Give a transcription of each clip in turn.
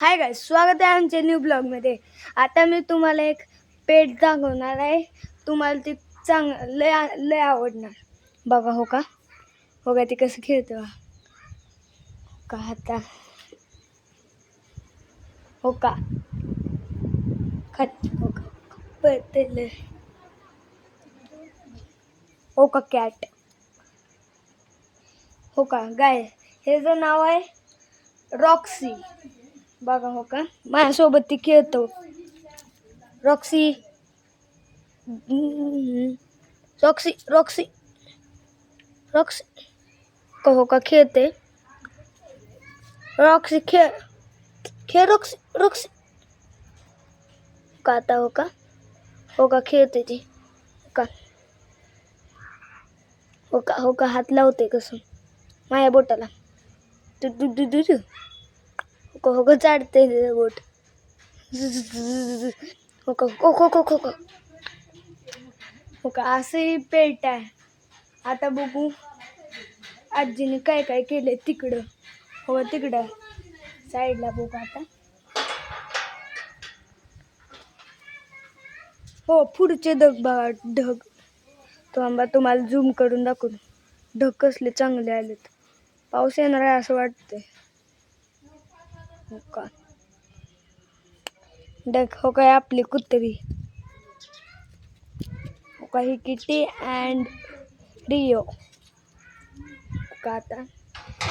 Hi guys, स्वागत आहे आमच्या न्यू ब्लॉगमध्ये. आता मी तुम्हाला एक पेट दाखवणार आहे. तुम्हाला ती लय लय आवडणार. बघा हो का ती कसं खेळतो का आता हो का खत हो का पळतेल हो का कॅट हो का गाय. ह्याचं नाव आहे रॉक्सी. बघा हो का माझ्यासोबत ती खेळतो. रॉक्सी रॉक्सी रॉक्सी रॉक्सी का हो का खेळते. रॉक्सी खेळ खेळ रॉक्सी रॉक्सी का आता हो का खेळते ती का हो का हात लावते कसं माझ्या बोटाला. तू दू दू दू हो का चाडते तिचं बोट. हो का असंही पेट आहे. आता बघू आजीने काय काय केलंय तिकडं. हो तिकडं साईडला बघू आता. हो पुढचे ढग बघा ढग. थांबा तुम्हाला झूम करून दाखवतो. ढग कसले चांगले आलेत. पाऊस येणार आहे असं वाटतंय. हो का ढग हो काय आपली कुत्री हो का ही किटी अँड रिओ का आता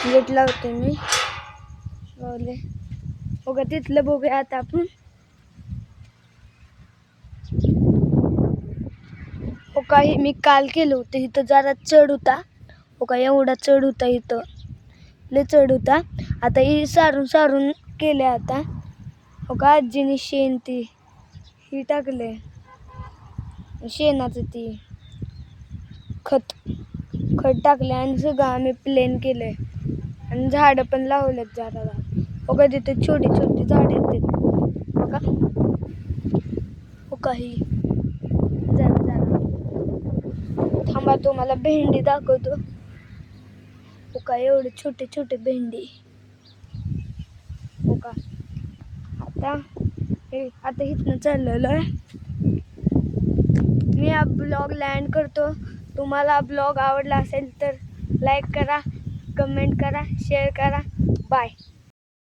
गेट लावते मी लावले. हो का तिथलं बघूया आता आपण. हो का हे मी काल केलं होतं. इथं जरा चढ होता. हो का एवढा चढ होता. इथं लय चढ होता. आता ही सारून सारून केले आता. हो का आजीने शेण ती ही टाकले. शेणाचं ती खत टाकले आणि सगळं आम्ही प्लेन केलंय. आणि झाडं पण लावलेत जरा. हो का तिथे छोटी छोटी झाडं आहेत. हो का हो का ही जरा जरा थांबा तुम्हाला भेंडी दाखवतो. हो का एवढे छोटे छोटे भेंडी हो का. आता इथनं चाललेलं आहे. मी हा ब्लॉग लँड करतो. तुम्हाला ब्लॉग आवडला असेल तर लाईक करा, कमेंट करा, शेअर करा. बाय.